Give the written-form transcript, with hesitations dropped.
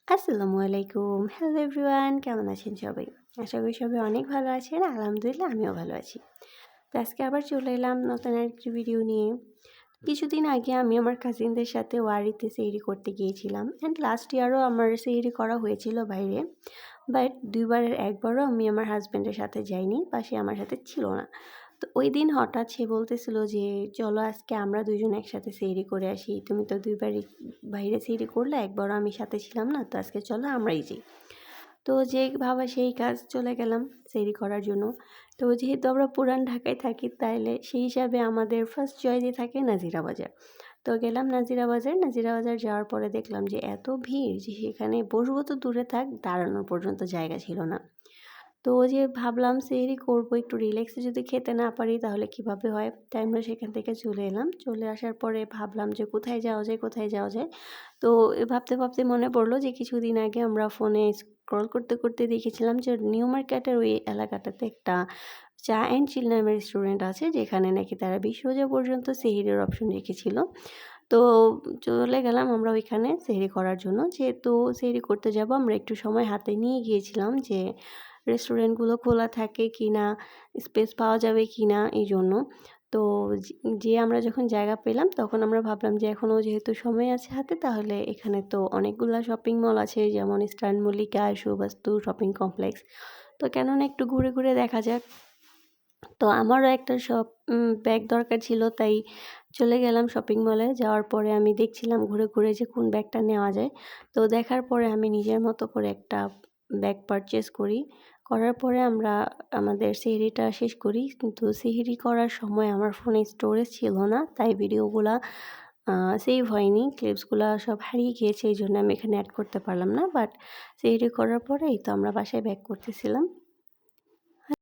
আসসালামু আলাইকুম। Hello everyone, কেমন আছেন সবাই? আশা করি সবাই অনেক ভালো আছেন। আলহামদুলিল্লাহ আমিও ভালো আছি। তো আজকে আবার চলে এলাম নতুন আরেকটি ভিডিও নিয়ে। কিছুদিন আগে আমি আমার কাজিনদের সাথে ওয়ারিতে সেহরি করতে গিয়েছিলাম অ্যান্ড লাস্ট ইয়ারও আমার সেহরি করা হয়েছিল বাইরে। বাট ২ বারের একবারও আমি আমার হাসব্যান্ডের সাথে যাইনি বা সে আমার সাথে ছিল না। তো ওইদিন হঠাৎ সে বলতেছিল যে, "চলো আজকে আমরা ২ জন একসাথে সেহরি করে আসি। তুমি তো ২ বারই বাইরে সেহরি করলে, একবারও আমি সাথে ছিলাম না। তো আজকে চলো আমরাই যাই।" তো যেই ভাবা সেই কাজ, চলে গেলাম সেহরি করার জন্য। তো যেহেতু আমরা পুরান ঢাকায় থাকি তাইলে সেই হিসাবে আমাদের ফার্স্ট চয়েসে থাকে নাজিরা বাজার। তো গেলাম নাজিরা বাজার। নাজিরা বাজার যাওয়ার পরে দেখলাম যে এত ভিড় যে সেখানে বসবো তো দূরে থাক, দাঁড়ানোর পর্যন্ত জায়গা ছিল না। তো ওই যে ভাবলাম সেহরি করবো, একটু রিল্যাক্সে যদি খেতে না পারি তাহলে কিভাবে হয়? তাই আমরা সেখান থেকে চলে এলাম। চলে আসার পরে ভাবলাম যে কোথায় যাওয়া যায়, কোথায় যাওয়া যায়? তো ভাবতে, ভাবতে মনে পড়লো যে কিছুদিন আগে আমরা ফোনে স্ক্রল করতে, করতে দেখেছিলাম যে নিউ মার্কেটের ওই এলাকাটাতে একটা চা অ্যান্ড চিল নামের রেস্টুরেন্ট আছে, যেখানে নাকি তারা ২০ রোজা পর্যন্ত সেহরির অপশন রেখেছিল। তো চলে গেলাম আমরা ওইখানে সেহরি করার জন্য। যেহেতু সেহরি করতে যাবো, আমরা একটু সময় হাতে নিয়ে গিয়েছিলাম যে রেস্টুরেন্টগুলো খোলা থাকে কিনা, স্পেস পাওয়া যাবে কিনা এইজন্য। তো যেয়ে আমরা যখন জায়গা পেলাম তখন আমরা ভাবলাম যে এখনও যেহেতু সময় আছে হাতে, তাহলে এখানে তো অনেকগুলা শপিং মল আছে, যেমন eastern Mallika, Suvastu shopping complex. তো কেন না একটু ঘুরে, ঘুরে দেখা যাক। তো আমারও একটা ব্যাগ দরকার ছিল, তাই চলে গেলাম শপিং মলে। যাওয়ার পরে আমি দেখছিলাম ঘুরে, ঘুরে যে কোন ব্যাগটা নেওয়া যায়। তো দেখার পরে আমি নিজের মতো করে একটা ব্যাগ পারচেজ করি। করার পরে আমরা আমাদের সেহরিটা শেষ করি। কিন্তু সেহরি করার সময় আমার ফোনে স্টোরেজ ছিল না, তাই ভিডিওগুলা সেভ হয়নি। ক্লিপসগুলা সব হারিয়ে গিয়েছে, এইজন্য আমি এখানে অ্যাড করতে পারলাম না। বাট সেহরি করার পরে এই তো আমরা বাসায় ব্যাক করতেছিলাম।